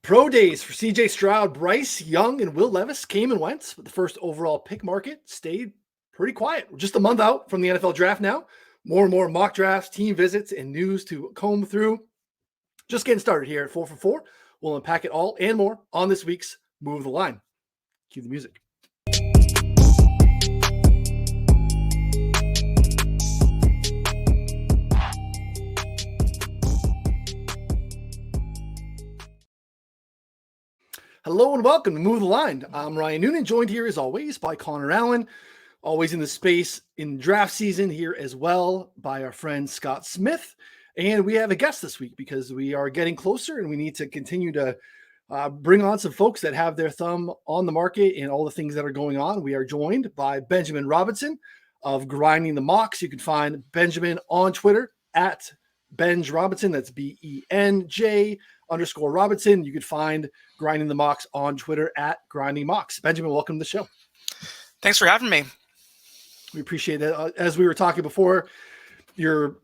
Pro days for CJ Stroud, Bryce Young, and Will Levis came and went, but the first overall pick market stayed pretty quiet. We're just a month out from the NFL draft now. More and more mock drafts, team visits, and news to comb through. Just getting started here at 4 for 4. We'll unpack it all and more on this week's Move the Line. Cue the music. Hello and welcome to Move the Line. I'm Ryan Noonan, joined here as always by Connor Allen, always in the space in draft season here as well by our friend Scott Smith. And we have a guest this week because we are getting closer and we need to continue to bring on some folks that have their thumb on the market and all the things that are going on. We are joined by Benjamin Robinson of Grinding the Mocks. You can find Benjamin on Twitter at Benj Robinson. That's BENJ_Robinson. You could find Grinding the Mocks on Twitter at Grinding Mocks. Benjamin, welcome to the show. Thanks for having me. We appreciate it. As we were talking before, your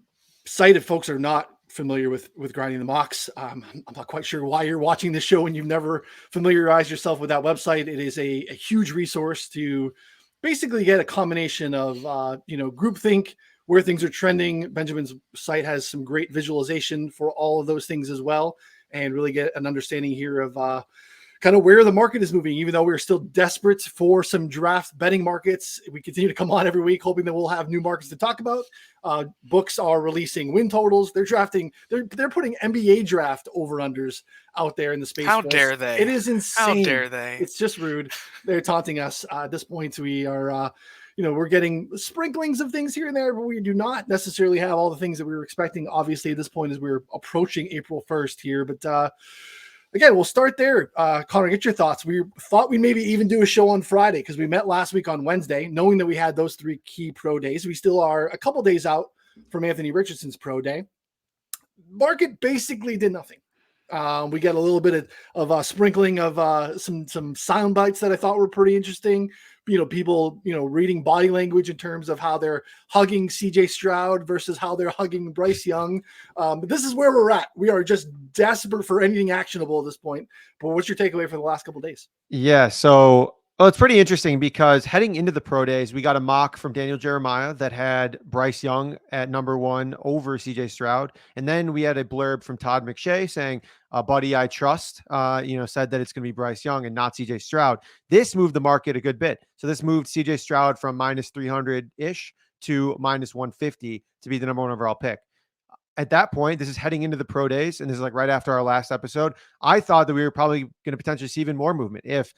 site, if folks are not familiar with Grinding the Mocks, I'm not quite sure why you're watching this show and you've never familiarized yourself with that website. It is a huge resource to basically get a combination of groupthink, where things are trending. Benjamin's site has some great visualization for all of those things as well, and really get an understanding here of kind of where the market is moving. Even though we're still desperate for some draft betting markets, we continue to come on every week hoping that we'll have new markets to talk about. Books are releasing win totals. They're drafting. They're putting NBA draft over-unders out there in the space. How dare they? It is insane. How dare they? It's just rude. They're taunting us. At this point, we are we're getting sprinklings of things here and there, but we do not necessarily have all the things that we were expecting, obviously, at this point as we're approaching April 1st here. But again, we'll start there. Connor, get your thoughts. We thought we'd maybe even do a show on Friday because we met last week on Wednesday, knowing that we had those 3 key pro days. We still are a couple days out from Anthony Richardson's pro day. Market basically did nothing. We got a little bit of a sprinkling of some sound bites that I thought were pretty interesting. People, reading body language in terms of how they're hugging CJ Stroud versus how they're hugging Bryce Young. But this is where we're at. We are just desperate for anything actionable at this point. But what's your takeaway for the last couple of days? Yeah. So, it's pretty interesting because heading into the pro days, we got a mock from Daniel Jeremiah that had Bryce Young at number 1 over CJ Stroud. And then we had a blurb from Todd McShay saying, buddy, I trust, said that it's going to be Bryce Young and not CJ Stroud. This moved the market a good bit. So this moved CJ Stroud from minus 300-ish to minus 150 to be the number 1 overall pick. At that point, this is heading into the pro days, and this is like right after our last episode. I thought that we were probably going to potentially see even more movement. If,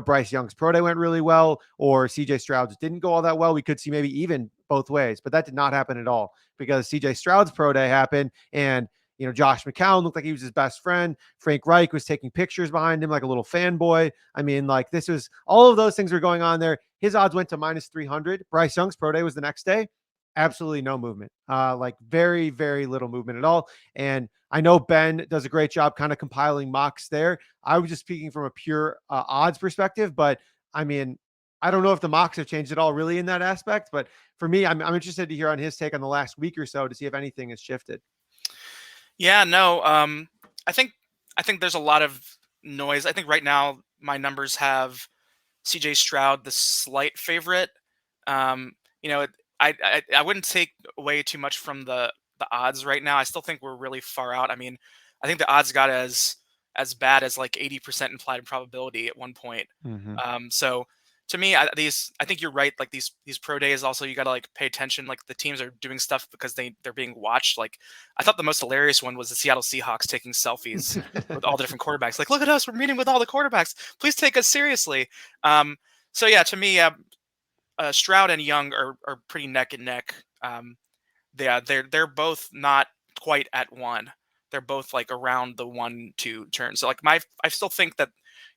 Bryce Young's pro day went really well or CJ Stroud's didn't go all that well, we could see maybe even both ways. But that did not happen at all because CJ Stroud's pro day happened and Josh McCown looked like he was his best friend. Frank Reich was taking pictures behind him like a little fanboy. I mean, this was all of those things were going on there. His odds went to minus 300. Bryce Young's pro day was the next day. Absolutely no movement, very, very little movement at all. And I know Ben does a great job kind of compiling mocks there. I was just speaking from a pure odds perspective, but I mean, I don't know if the mocks have changed at all really in that aspect, but for me, I'm interested to hear on his take on the last week or so to see if anything has shifted. Yeah, no, I think there's a lot of noise. I think right now my numbers have CJ Stroud the slight favorite. I wouldn't take away too much from the odds right now. I still think we're really far out. I mean, I think the odds got as bad as like 80% implied probability at one point. Mm-hmm. So to me, I think you're right. Like these pro days, also you got to like pay attention. Like the teams are doing stuff because they're being watched. Like I thought the most hilarious one was the Seattle Seahawks taking selfies with all the different quarterbacks. Like, look at us, we're meeting with all the quarterbacks. Please take us seriously. So yeah, to me, Stroud and Young are pretty neck and neck. They're both not quite at 1. They're both like around the 1-2 turn. So like I still think that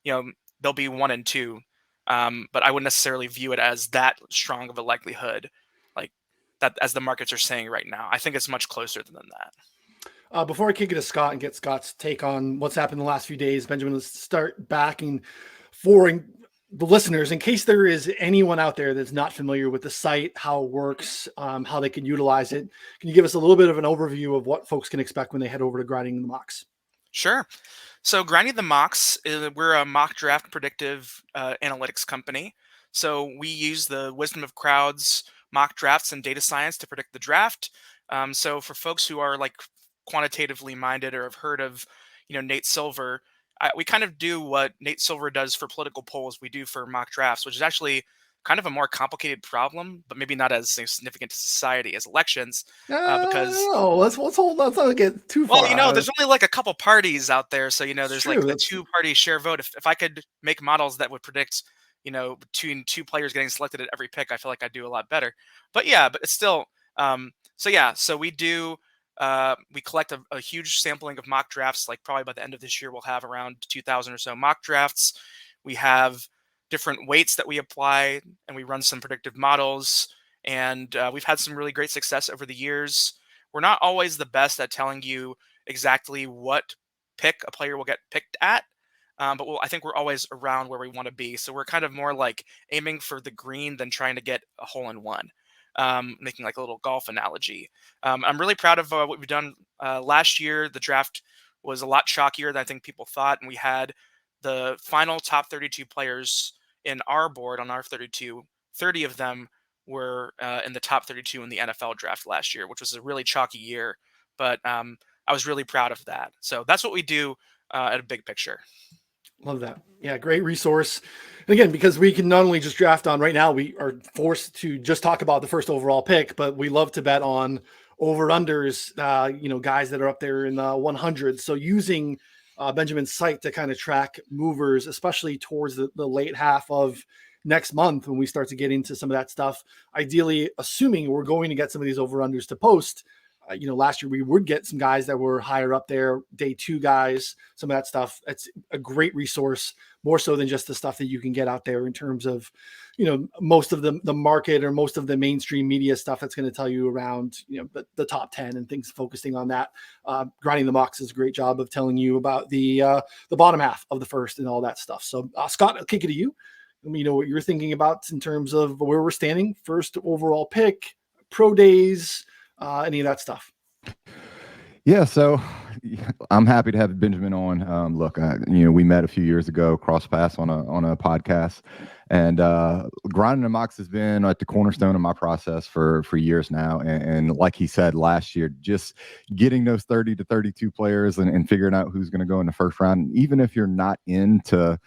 they'll be 1 and 2, but I wouldn't necessarily view it as that strong of a likelihood, like that as the markets are saying right now. I think it's much closer than that. Before I kick it to Scott and get Scott's take on what's happened the last few days, Benjamin, let's start back for the listeners, in case there is anyone out there that's not familiar with the site, how it works, how they can utilize it. Can you give us a little bit of an overview of what folks can expect when they head over to Grinding the Mocks? Sure. So Grinding the Mocks, we're a mock draft predictive analytics company. So we use the wisdom of crowds, mock drafts, and data science to predict the draft. So for folks who are like quantitatively minded or have heard of, Nate Silver, we kind of do what Nate Silver does for political polls. We do for mock drafts, which is actually kind of a more complicated problem, but maybe not as significant to society as elections, because No, let's not get too far. well, there's only like a couple parties out there, so It's there's true. like a That's two-party share vote. If I could make models that would predict, between two players getting selected at every pick, I feel like I'd do a lot better. But yeah, but it's still, so we do, we collect a huge sampling of mock drafts. Like probably by the end of this year, we'll have around 2,000 or so mock drafts. We have different weights that we apply, and we run some predictive models. And we've had some really great success over the years. We're not always the best at telling you exactly what pick a player will get picked at, but I think we're always around where we want to be. So we're kind of more like aiming for the green than trying to get a hole in one, making like a little golf analogy. I'm really proud of what we've done. Last year, the draft was a lot chalkier than I think people thought, and we had the final top 32 players in our board on our 32, 30 of them were in the top 32 in the NFL draft last year, which was a really chalky year. But I was really proud of that. So that's what we do at a big picture. Love that. Yeah, great resource. And again, because we can not only just draft on right now, we are forced to just talk about the first overall pick, but we love to bet on over-unders, guys that are up there in the 100s. So using Benjamin's site to kind of track movers, especially towards the late half of next month when we start to get into some of that stuff, ideally assuming we're going to get some of these over-unders to post. Last year we would get some guys that were higher up there, day 2 guys, some of that stuff. It's a great resource, more so than just the stuff that you can get out there in terms of, most of the market or most of the mainstream media stuff that's going to tell you around, the top 10 and things focusing on that. Grinding the Mocks does a great job of telling you about the bottom half of the first and all that stuff. So Scott, I'll kick it to you. Let me know what you're thinking about in terms of where we're standing, first overall pick, pro days, any of that stuff. Yeah, so I'm happy to have Benjamin on. Look, we met a few years ago, cross paths on a podcast, and Grinding the Mocks has been like the cornerstone of my process for years now. And like he said last year, just getting those 30 to 32 players and figuring out who's going to go in the first round, even if you're not into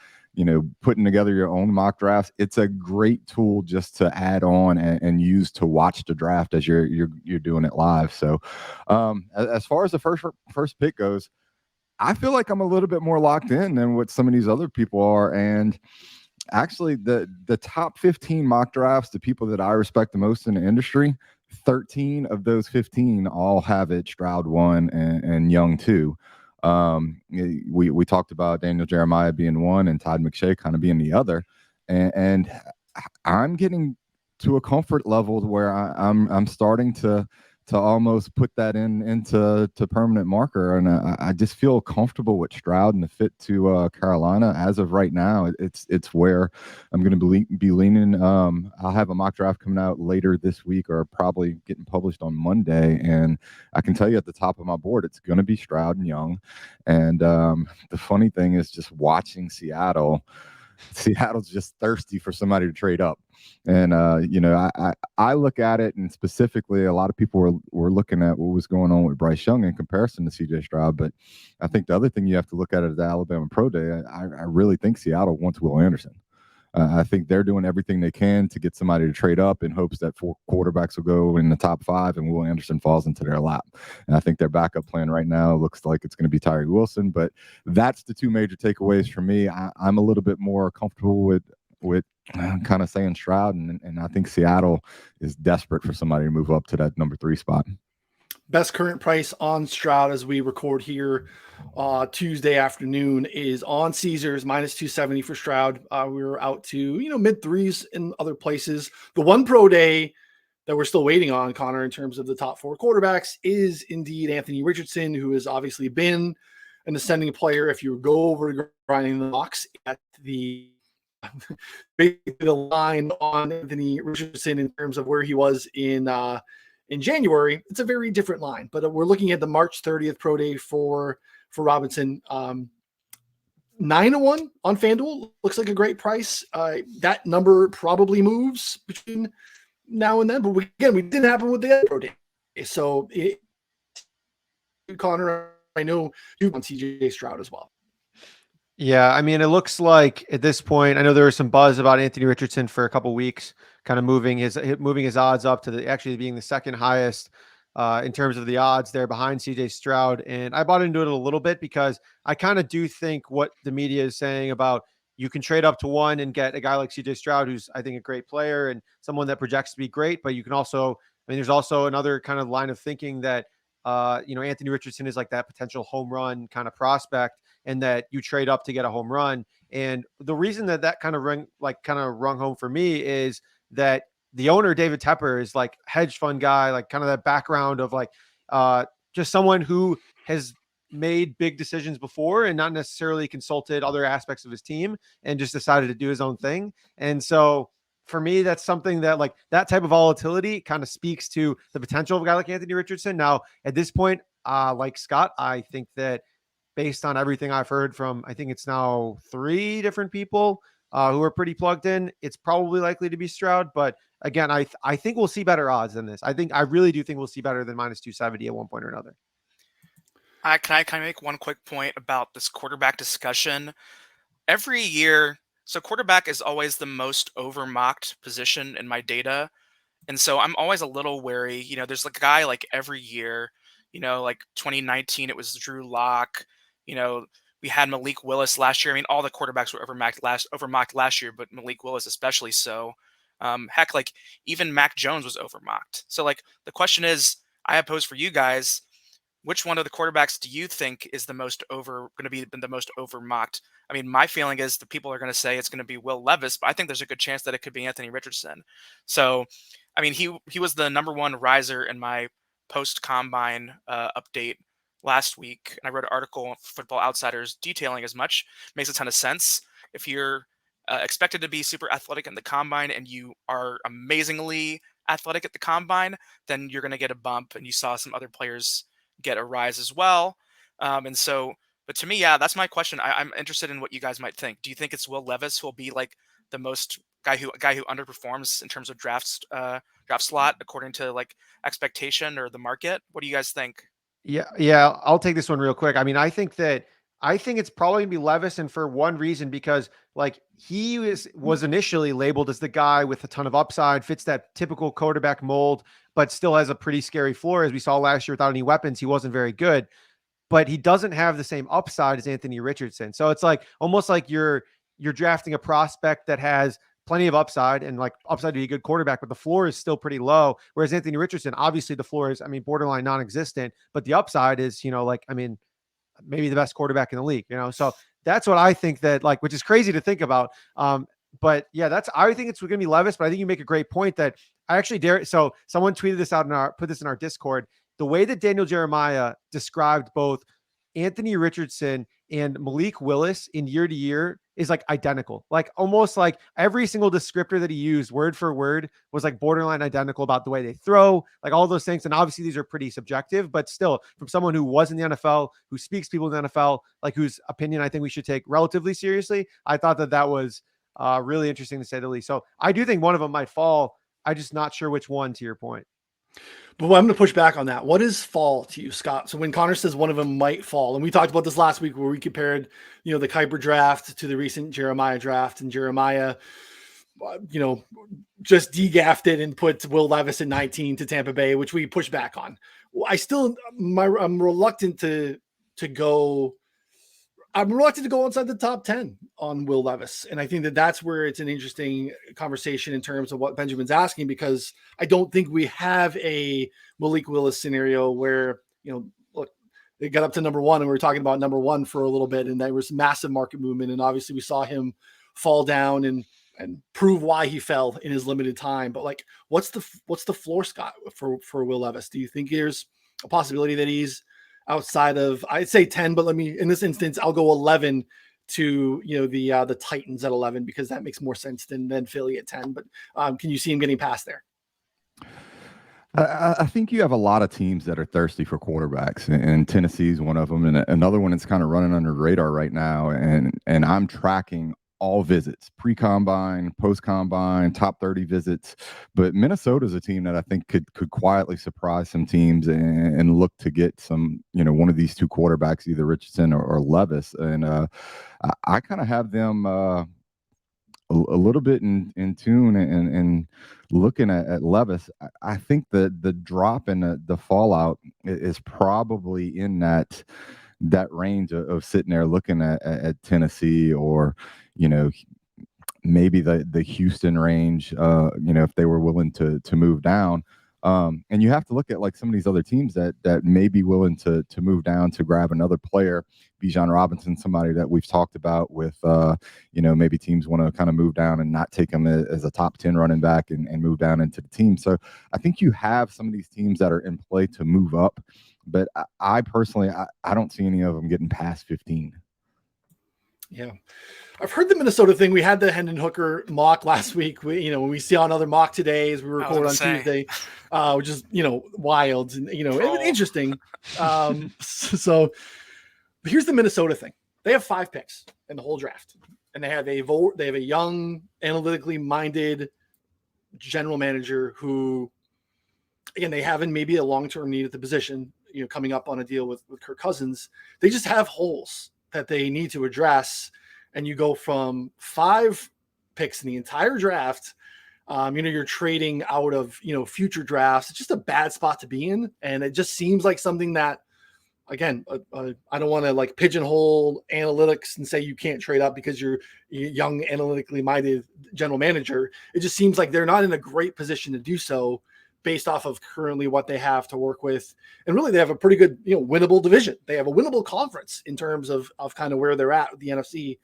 putting together your own mock drafts, it's a great tool just to add on and use to watch the draft as you're doing it live. So as far as the first pick goes, I feel like I'm a little bit more locked in than what some of these other people are. And actually the top 15 mock drafts, the people that I respect the most in the industry, 13 of those 15 all have it Stroud 1 and Young 2. We talked about Daniel Jeremiah being one and Todd McShay kind of being the other, and I'm getting to a comfort level where I'm starting to almost put that into permanent marker, and I just feel comfortable with Stroud and the fit to Carolina as of right now. It's where I'm going to be leaning. I'll have a mock draft coming out later this week, or probably getting published on Monday, and I can tell you at the top of my board, it's going to be Stroud and Young. And the funny thing is just watching Seattle's just thirsty for somebody to trade up. And, I look at it, and specifically a lot of people were looking at what was going on with Bryce Young in comparison to CJ Stroud. But I think the other thing you have to look at is the Alabama Pro Day. I really think Seattle wants Will Anderson. I think they're doing everything they can to get somebody to trade up in hopes that 4 quarterbacks will go in the top 5 and Will Anderson falls into their lap. And I think their backup plan right now looks like it's going to be Tyree Wilson. But that's the 2 major takeaways for me. I'm a little bit more comfortable with kind of saying Stroud, and I think Seattle is desperate for somebody to move up to that number 3 spot. Best current price on Stroud as we record here Tuesday afternoon is on Caesars minus 270 for Stroud. We're out to mid 3s in other places. The one pro day that we're still waiting on, Connor, in terms of the top 4 quarterbacks is indeed Anthony Richardson, who has obviously been an ascending player. If you go over to Grinding the Mocks at the line on Anthony Richardson in terms of where he was in January, it's a very different line. But we're looking at the March 30th pro day for Robinson. 9-1 on FanDuel looks like a great price. That number probably moves between now and then, but it didn't happen with the other pro day. So, Connor, I know you on CJ Stroud as well. Yeah, I mean, it looks like at this point, I know there was some buzz about Anthony Richardson for a couple weeks, kind of moving his odds up to actually being the second highest in terms of the odds there behind CJ Stroud. And I bought into it a little bit because I kind of do think what the media is saying about you can trade up to one and get a guy like CJ Stroud, who's I think a great player and someone that projects to be great. But you can also, I mean, there's also another kind of line of thinking that Anthony Richardson is like that potential home run kind of prospect, and that you trade up to get a home run. And the reason that kind of rung home for me is that the owner, David Tepper, is like hedge fund guy, like kind of that background of like just someone who has made big decisions before and not necessarily consulted other aspects of his team and just decided to do his own thing. And so for me, that's something that like that type of volatility kind of speaks to the potential of a guy like Anthony Richardson. Now, at this point, like Scott, I think that based on everything I've heard from, I think it's now 3 different people who are pretty plugged in, it's probably likely to be Stroud. But again, I think we'll see better odds than this. I really do think we'll see better than -270 at one point or another. Can I make one quick point about this quarterback discussion? Every year, so quarterback is always the most overmocked position in my data. And so I'm always a little wary. There's like a guy like every year, like 2019, it was Drew Lock. We had Malik Willis last year. I mean, all the quarterbacks were overmocked last year, but Malik Willis especially so. Heck, like even Mac Jones was overmocked. So like the question is, I have posed for you guys, which one of the quarterbacks do you think is going to be the most overmocked? I mean, my feeling is the people are going to say it's going to be Will Levis, but I think there's a good chance that it could be Anthony Richardson. So, I mean, he was the number one riser in my post combine update last week, and I wrote an article on Football Outsiders detailing as much. Makes a ton of sense. If you're expected to be super athletic in the combine and you are amazingly athletic at the combine, then you're going to get a bump. And you saw some other players get a rise as well. But to me, yeah, that's my question. I'm interested in what you guys might think. Do you think it's Will Levis who will be like the most guy who underperforms in terms of draft slot according to like expectation or the market? What do you guys think? Yeah, I'll take this one real quick. I mean, I think it's probably gonna be Levis, and for one reason, because like he was initially labeled as the guy with a ton of upside, fits that typical quarterback mold, but still has a pretty scary floor. As we saw last year, without any weapons, he wasn't very good. But he doesn't have the same upside as Anthony Richardson. So it's like almost like you're drafting a prospect that has plenty of upside and like upside to be a good quarterback, but the floor is still pretty low. Whereas Anthony Richardson, obviously the floor is, I mean, borderline non-existent, but the upside is, maybe the best quarterback in the league, So that's what I think that like, which is crazy to think about. But yeah, I think it's going to be Levis, but I think you make a great point that I actually dare. So someone tweeted this out put this in our Discord. The way that Daniel Jeremiah described both Anthony Richardson and Malik Willis in year to year is like identical, like almost like every single descriptor that he used word for word was like borderline identical about the way they throw, like all those things. And obviously these are pretty subjective, but still from someone who was in the NFL, who speaks people in the NFL, like whose opinion I think we should take relatively seriously. I thought that was really interesting to say the least. So I do think one of them might fall. I'm just not sure which one, to your point. But I'm going to push back on that. What is fall to you, Scott? So when Connor says one of them might fall, and we talked about this last week where we compared, the Kuiper draft to the recent Jeremiah draft, and Jeremiah, just degaffed it and put Will Levis at 19 to Tampa Bay, which we pushed back on. I'm reluctant to go. I'm reluctant to go outside the top 10 on Will Levis. And I think that that's where it's an interesting conversation in terms of what Benjamin's asking, because I don't think we have a Malik Willis scenario where, look, they got up to number 1 and we were talking about number 1 for a little bit, and there was massive market movement. And obviously we saw him fall down and prove why he fell in his limited time. But like, what's the floor, Scott, for Will Levis? Do you think there's a possibility that he's outside of, I'd say 10, but in this instance, I'll go 11 to, the Titans at 11, because that makes more sense than Philly at 10. But can you see him getting past there? I think you have a lot of teams that are thirsty for quarterbacks, and Tennessee's one of them, and another one that's kind of running under the radar right now. And I'm tracking all visits, pre-combine, post-combine, top 30 visits. But Minnesota's a team that I think could quietly surprise some teams and look to get some, one of these two quarterbacks, either Richardson or Levis. And I kind of have them a little bit in tune and looking at Levis. I think that the drop and the fallout is probably in that range of sitting there looking at Tennessee, or maybe the Houston range, if they were willing to move down. And you have to look at like some of these other teams that may be willing to move down to grab another player. Bijan Robinson, somebody that we've talked about with, maybe teams want to kind of move down and not take him as a top 10 running back and move down into the team. So I think you have some of these teams that are in play to move up, but I personally, I don't see any of them getting past 15. Yeah. I've heard the Minnesota thing. We had the Hendon Hooker mock last week. When we see another mock today as we record on Tuesday, which is, wild and, it was interesting. So here's the Minnesota thing. They have 5 picks in the whole draft, and they have a young, analytically minded general manager who, again, they have in maybe a long-term need at the position, coming up on a deal with Kirk Cousins. They just have holes that they need to address. And you go from 5 picks in the entire draft. You're trading out of, future drafts. It's just a bad spot to be in. And it just seems like something that, again, I don't want to like pigeonhole analytics and say you can't trade up because you're a young, analytically minded general manager. It just seems like they're not in a great position to do so based off of currently what they have to work with. And really, they have a pretty good, winnable division. They have a winnable conference in terms of kind of where they're at with the NFC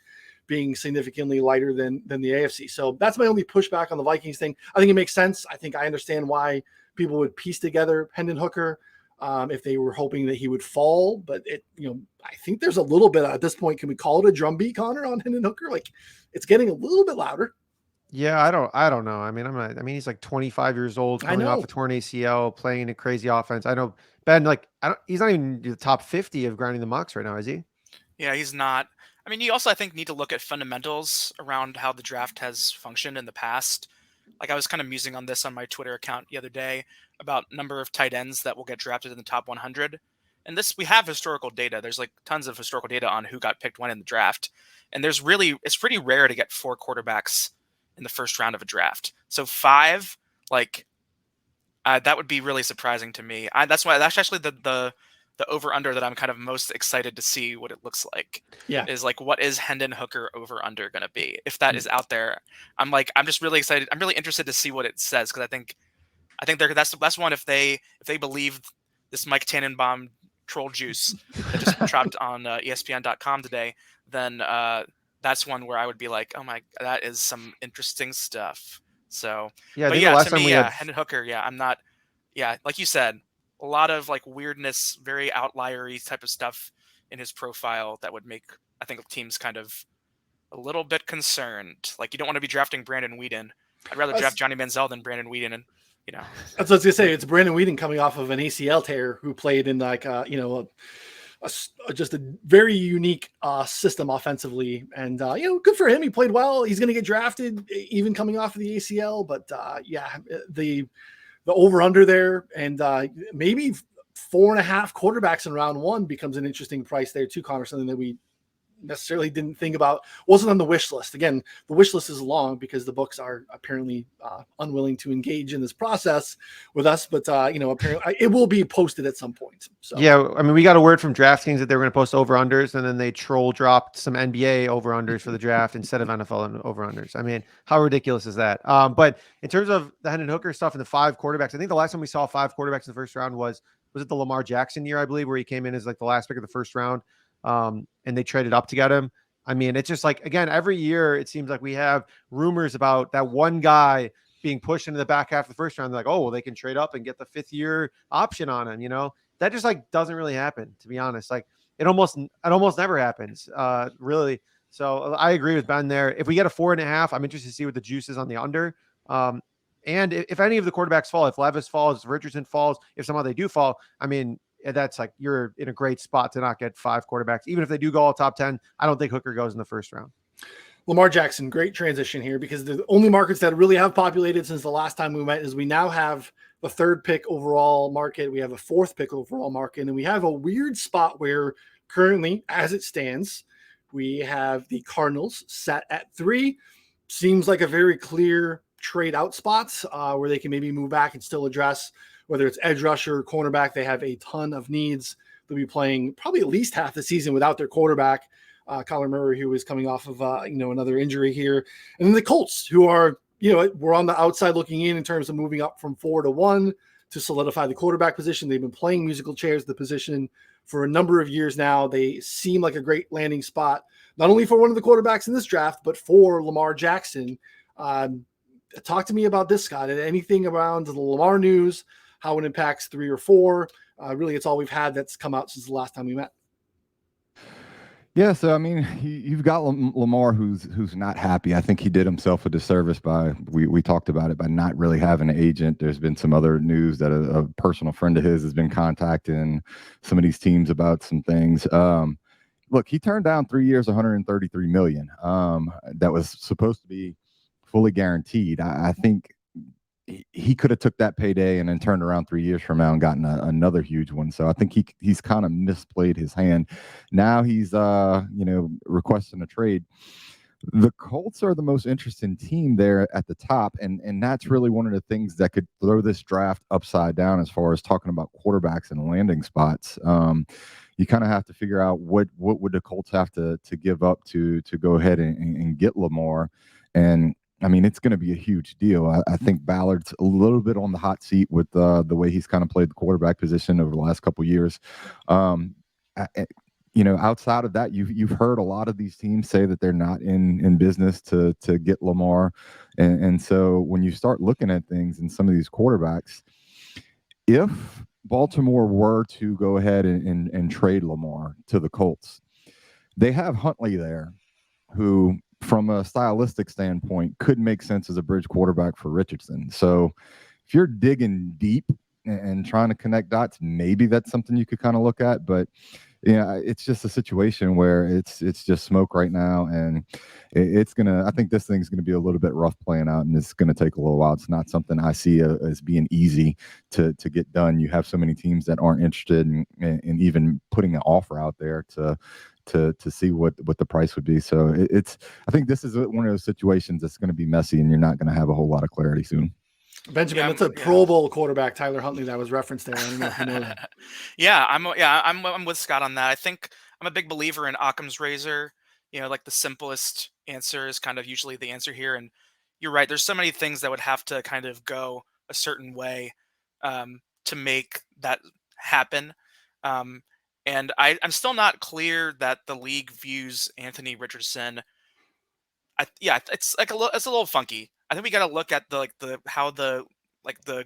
being significantly lighter than the AFC. So that's my only pushback on the Vikings thing. I think it makes sense. I think I understand why people would piece together Hendon Hooker if they were hoping that he would fall. But I think there's a little bit at this point. Can we call it a drumbeat, Connor, on Hendon Hooker? Like, it's getting a little bit louder. Yeah, I don't know. I mean, he's like 25 years old, coming off a torn ACL, playing in a crazy offense. I know, Ben, he's not even the top 50 of grinding the mocks right now, is he? Yeah, he's not. I mean, you also, I think, need to look at fundamentals around how the draft has functioned in the past. Like, I was kind of musing on this on my Twitter account the other day about number of tight ends that will get drafted in the top 100. And we have historical data. There's like tons of historical data on who got picked when in the draft. And it's pretty rare to get 4 quarterbacks in the first round of a draft. So 5, that would be really surprising to me. That's actually the over under that I'm kind of most excited to see what it looks like. Yeah. Is like, what is Hendon Hooker over under going to be? If that is out there, I'm just really excited. I'm really interested to see what it says. Cause I think that's one, if they believe this Mike Tannenbaum troll juice that just dropped on ESPN.com today, then that's one where I would be like, oh my, that is some interesting stuff. So, yeah, but yeah, to me, Hendon Hooker, yeah, I'm not, yeah, like you said, a lot of like weirdness, very outliery type of stuff in his profile that would make, I think, teams kind of a little bit concerned. Like, you don't want to be drafting Brandon Weeden. I'd rather draft Johnny Manziel than Brandon Weeden. And, that's what I was gonna say. It's Brandon Weeden coming off of an ACL tear, who played in like just a very unique system offensively, and good for him. He played well. He's going to get drafted even coming off of the ACL. But the over under there, and maybe 4.5 quarterbacks in round 1 becomes an interesting price there too, Connor. Something that we necessarily didn't think about, wasn't on the wish list. Again, the wish list is long because the books are apparently unwilling to engage in this process with us, but apparently it will be posted at some point. So yeah, I mean, we got a word from DraftKings that they were going to post over unders, and then they troll dropped some NBA over unders for the draft instead of NFL over unders. I mean, how ridiculous is that? But in terms of the Hendon Hooker stuff and the 5 quarterbacks, I think the last time we saw 5 quarterbacks in the first round was it the Lamar Jackson year, I believe, where he came in as like the last pick of the first round. And they traded up to get him. I mean, it's just like, again, every year it seems like we have rumors about that one guy being pushed into the back half of the first round. They're like, oh, well, they can trade up and get the 5th-year option on him. That just like doesn't really happen, to be honest. Like it almost never happens, really. So I agree with Ben there. If we get a 4.5, I'm interested to see what the juice is on the under. And if any of the quarterbacks fall, if Levis falls, if Richardson falls, if somehow they do fall, I mean, that's like you're in a great spot to not get 5 quarterbacks. Even if they do go all top 10, I don't think Hooker goes in the first round. Lamar Jackson, great transition here, because the only markets that really have populated since the last time we met is we now have the 3rd pick overall market. We have a 4th pick overall market, and we have a weird spot where currently, as it stands, we have the Cardinals set at 3. Seems like a very clear trade out spots where they can maybe move back and still address whether it's edge rusher or cornerback. They have a ton of needs. They'll be playing probably at least half the season without their quarterback, Kyler Murray, who is coming off of another injury here. And then the Colts, who are, we're on the outside looking in terms of moving up from 4 to 1 to solidify the quarterback position. They've been playing musical chairs the position for a number of years now. They seem like a great landing spot, not only for one of the quarterbacks in this draft, but for Lamar Jackson. Talk to me about this, Scott. Anything around the Lamar news, how it impacts 3 or 4? Really, it's all we've had that's come out since the last time we met. Yeah, so I mean, you've got Lamar who's not happy. I think he did himself a disservice by we talked about it, by not really having an agent. There's been some other news that a personal friend of his has been contacting some of these teams about some things. Look, he turned down 3 years, $133 million. That was supposed to be fully guaranteed. I think he could have took that payday and then turned around 3 years from now and gotten another huge one. So I think he's kind of misplayed his hand. Now he's requesting a trade. The Colts are the most interesting team there at the top, and that's really one of the things that could throw this draft upside down as far as talking about quarterbacks and landing spots. You kind of have to figure out what would the Colts have to give up to go ahead and get Lamar. And I mean, it's going to be a huge deal. I think Ballard's a little bit on the hot seat with the way he's kind of played the quarterback position over the last couple of years. Outside of that, you've heard a lot of these teams say that they're not in business to get Lamar. And so when you start looking at things in some of these quarterbacks, if Baltimore were to go ahead and trade Lamar to the Colts, they have Huntley there, who, from a stylistic standpoint, could make sense as a bridge quarterback for Richardson. So if you're digging deep and trying to connect dots, maybe that's something you could kind of look at. But it's just a situation where it's just smoke right now, and I think this thing's gonna be a little bit rough playing out, and it's gonna take a little while. It's not something I see as being easy to get done. You have so many teams that aren't interested in even putting an offer out there to see what the price would be. So I think this is one of those situations that's going to be messy, and you're not going to have a whole lot of clarity soon. Benjamin, that's a Pro Bowl quarterback, Tyler Huntley, that was referenced there. I don't know if you know that. I'm with Scott on that. I think I'm a big believer in Occam's razor. Like the simplest answer is kind of usually the answer here. And you're right. There's so many things that would have to kind of go a certain way to make that happen. And I'm still not clear that the league views Anthony Richardson. It's a little funky. I think we got to look at how the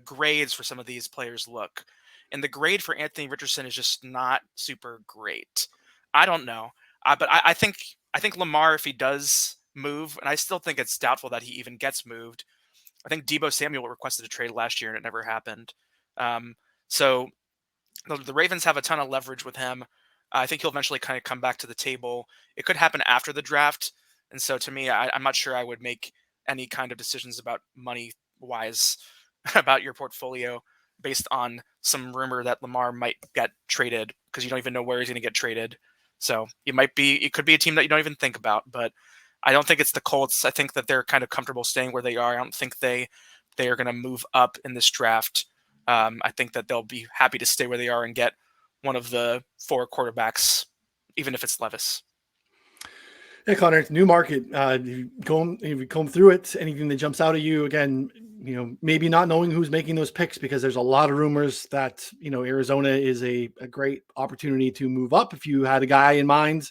grades for some of these players look, and the grade for Anthony Richardson is just not super great. I don't know, but I think Lamar, if he does move, and I still think it's doubtful that he even gets moved. I think Deebo Samuel requested a trade last year and it never happened. So the Ravens have a ton of leverage with him. I think he'll eventually kind of come back to the table. It could happen after the draft. And so to me, I'm not sure I would make any kind of decisions about money-wise about your portfolio based on some rumor that Lamar might get traded, because you don't even know where he's going to get traded. So it could be a team that you don't even think about, but I don't think it's the Colts. I think that they're kind of comfortable staying where they are. I don't think they are going to move up in this draft. I think that they'll be happy to stay where they are and get one of the 4 quarterbacks, even if it's Levis. Hey, Connor, new market. If you comb through it, anything that jumps out at you, again, maybe not knowing who's making those picks, because there's a lot of rumors that, Arizona is a great opportunity to move up. If you had a guy in mind,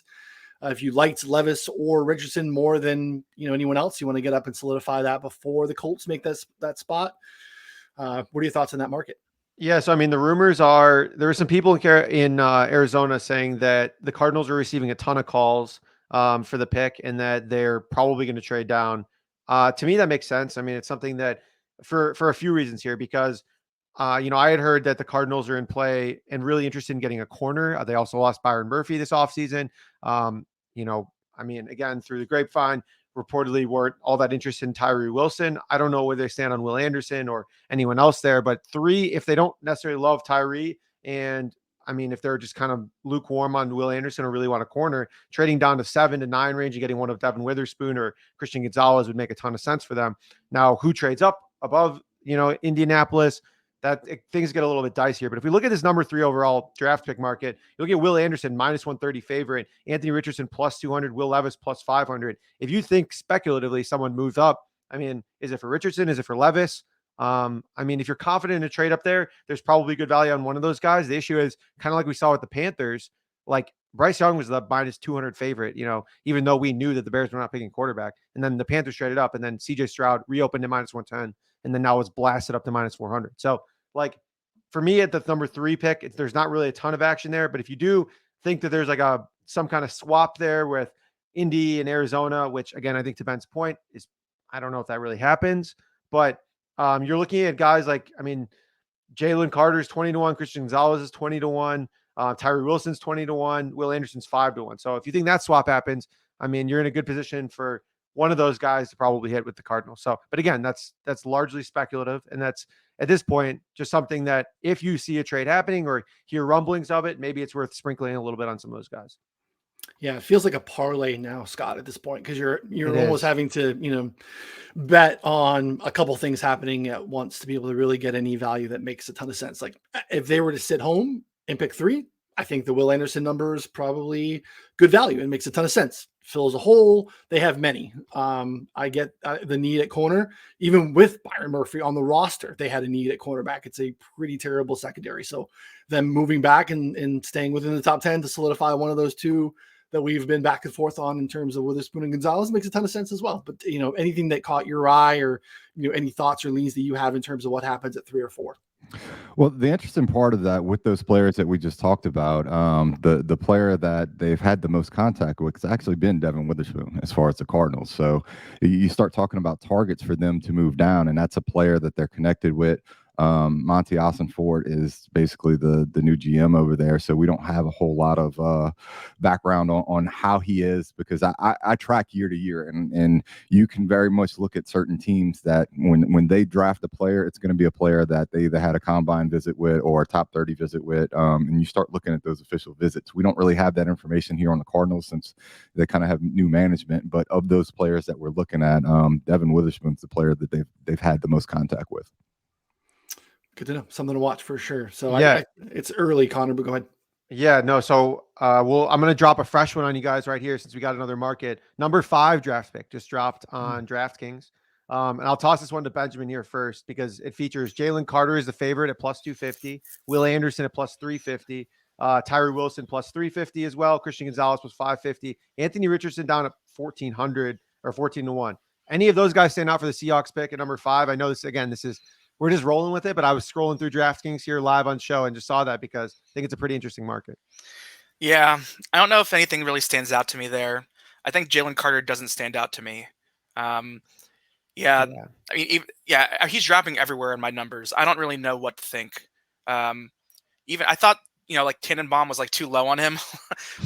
if you liked Levis or Richardson more than, anyone else, you want to get up and solidify that before the Colts make that spot. What are your thoughts on that market? Yeah, so I mean, the rumors are there are some people in Arizona saying that the Cardinals are receiving a ton of calls for the pick, and that they're probably going to trade down. To me, that makes sense. I mean, it's something that for a few reasons here, because I had heard that the Cardinals are in play and really interested in getting a corner. They also lost Byron Murphy this offseason. Again, through the grapevine, reportedly weren't all that interested in Tyree Wilson. I don't know where they stand on Will Anderson or anyone else there, but 3, if they don't necessarily love Tyree, and if they're just kind of lukewarm on Will Anderson or really want a corner, trading down to 7 to 9 range and getting one of Devin Witherspoon or Christian Gonzalez would make a ton of sense for them. Now, who trades up above, Indianapolis? Things get a little bit dicier. But if we look at this number 3 overall draft pick market, you look at Will Anderson, -130 favorite, Anthony Richardson +200, Will Levis +500. If you think speculatively someone moves up, is it for Richardson? Is it for Levis? If you're confident in a trade up there, there's probably good value on one of those guys. The issue is kind of like we saw with the Panthers, like Bryce Young was the -200 favorite, even though we knew that the Bears were not picking quarterback. And then the Panthers traded up, and then CJ Stroud reopened at -110, and then now it's blasted up to -400. So, for me at the number 3 pick, there's not really a ton of action there. But if you do think that there's some kind of swap there with Indy and Arizona, which again, I think to Ben's point is, I don't know if that really happens, but you're looking at guys like, Jalen Carter's 20-1, Christian Gonzalez is 20-1, Tyree Wilson's 20-1, Will Anderson's 5-1. So if you think that swap happens, you're in a good position for one of those guys to probably hit with the Cardinals. So, but again, that's largely speculative, and that's at this point just something that if you see a trade happening or hear rumblings of it, maybe it's worth sprinkling a little bit on some of those guys. Yeah, it feels like a parlay now, Scott, at this point, because you're It almost is. having to, bet on a couple things happening at once to be able to really get any value that makes a ton of sense. Like if they were to sit home and pick 3, I think the Will Anderson number is probably good value. It makes a ton of sense. Fills a hole. They have many. I get the need at corner. Even with Byron Murphy on the roster, they had a need at cornerback. It's a pretty terrible secondary. So them moving back and staying within the top 10 to solidify one of those 2 that we've been back and forth on in terms of Witherspoon and Gonzalez makes a ton of sense as well. But, anything that caught your eye or, any thoughts or leans that you have in terms of what happens at 3 or 4? Well, the interesting part of that with those players that we just talked about, the player that they've had the most contact with has actually been Devin Witherspoon as far as the Cardinals. So you start talking about targets for them to move down, and that's a player that they're connected with. Monty Ossenfort is basically the new GM over there, so we don't have a whole lot of background on how he is, because I track year to year, and you can very much look at certain teams that when they draft a player, it's going to be a player that they either had a combine visit with or a top 30 visit with, and you start looking at those official visits. We don't really have that information here on the Cardinals since they kind of have new management, but of those players that we're looking at, Devin Witherspoon's the player that they've had the most contact with. Good to know. Something to watch for sure. So Yeah. It's early, Connor, but go ahead. Yeah, no. So, I'm going to drop a fresh one on you guys right here since we got another market. Number 5 draft pick just dropped on DraftKings. And I'll toss this one to Benjamin here first because it features Jalen Carter as the favorite at +250, Will Anderson at +350, Tyree Wilson +350 as well, Christian Gonzalez +550, Anthony Richardson down at 1,400 or 14-1. Any of those guys stand out for the Seahawks pick at number 5? I know this is we're just rolling with it, but I was scrolling through DraftKings here live on show and just saw that because I think it's a pretty interesting market. Yeah, I don't know if anything really stands out to me there. I think Jalen Carter doesn't stand out to me. Yeah, he's dropping everywhere in my numbers. I don't really know what to think. Even I thought, like Tannenbaum was like too low on him,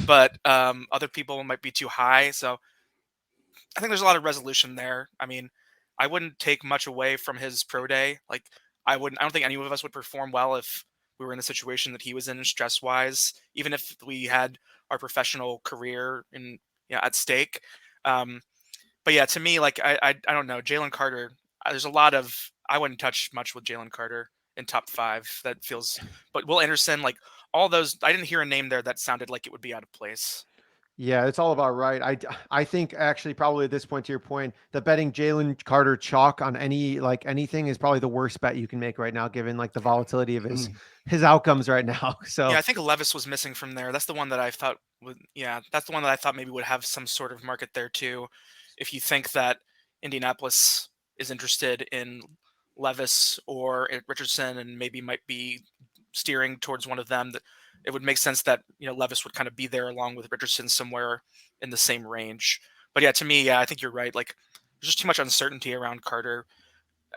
but other people might be too high. So I think there's a lot of resolution there. I wouldn't take much away from his pro day. Like I don't think any of us would perform well if we were in the situation that he was in stress wise, even if we had our professional career at stake. But yeah, to me, like I don't know, Jalen Carter. There's a lot of I wouldn't touch much with Jalen Carter in top 5. That feels. But Will Anderson, like all those, I didn't hear a name there that sounded like it would be out of place. Yeah, it's all about right. I think actually probably at this point, to your point, the betting Jalen Carter chalk on anything is probably the worst bet you can make right now, given like the volatility of his outcomes right now. So yeah, I think Levis was missing from there. That's the one that I thought that's the one that I thought maybe would have some sort of market there too. If you think that Indianapolis is interested in Levis or Richardson and maybe might be steering towards one of them, that it would make sense that Levis would kind of be there along with Richardson somewhere in the same range. But yeah, to me, I think you're right. Like there's just too much uncertainty around Carter.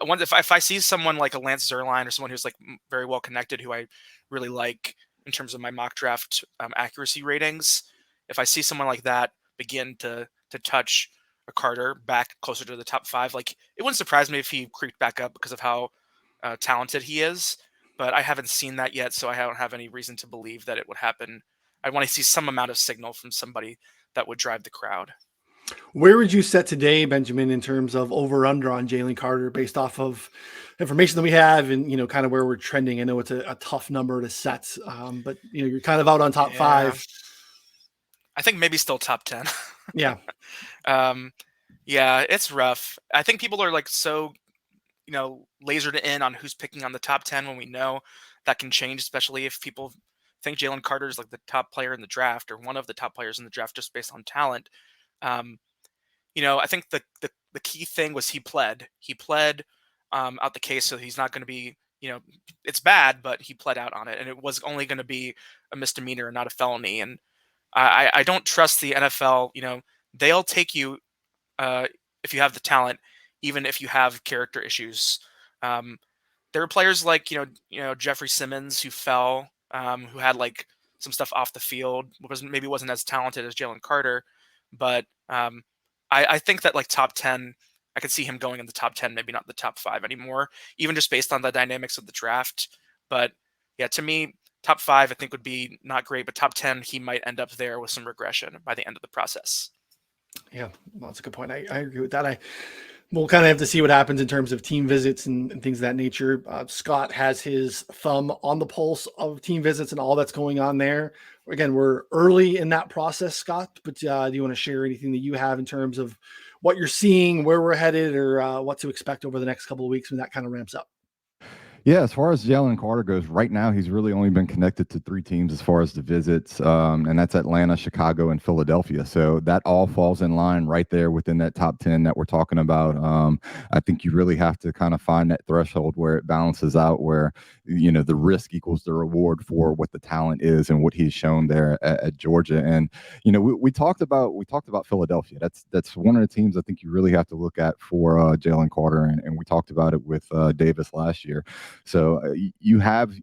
if I see someone like a Lance Zierlein or someone who's like very well connected, who I really like in terms of my mock draft accuracy ratings, if I see someone like that begin to touch a Carter back closer to the top 5, like it wouldn't surprise me if he creeped back up because of how talented he is. But I haven't seen that yet, so I don't have any reason to believe that it would happen. I want to see some amount of signal from somebody that would drive the crowd. Where would you set today, Benjamin, in terms of over under on Jalen Carter based off of information that we have and, kind of where we're trending? I know it's a tough number to set, but, you're kind of out on top 5. I think maybe still top 10. Yeah. Yeah, it's rough. I think people are like so, lasered in on who's picking on the top 10 when we know that can change, especially if people think Jalen Carter is like the top player in the draft or one of the top players in the draft just based on talent. I think the key thing was he pled. He pled out the case, so he's not going to be, it's bad, but he pled out on it, and it was only going to be a misdemeanor and not a felony. And I don't trust the NFL. They'll take you if you have the talent, even if you have character issues. There were players like Jeffrey Simmons who fell, who had like some stuff off the field, maybe wasn't as talented as Jalen Carter, but I think that like top 10, I could see him going in the top 10, maybe not the top 5 anymore, even just based on the dynamics of the draft. But yeah, to me, top 5 I think would be not great, but top 10 he might end up there with some regression by the end of the process. Yeah, well, that's a good point. I agree with that. We'll kind of have to see what happens in terms of team visits and things of that nature. Scott has his thumb on the pulse of team visits and all that's going on there. Again, we're early in that process, Scott, but do you want to share anything that you have in terms of what you're seeing, where we're headed, or what to expect over the next couple of weeks when that kind of ramps up? Yeah, as far as Jalen Carter goes, right now he's really only been connected to 3 teams as far as the visits, and that's Atlanta, Chicago, and Philadelphia. So that all falls in line right there within that top 10 that we're talking about. I think you really have to kind of find that threshold where it balances out, where the risk equals the reward for what the talent is and what he's shown there at Georgia. And we talked about Philadelphia. That's one of the teams I think you really have to look at for Jalen Carter, and we talked about it with Davis last year. So you have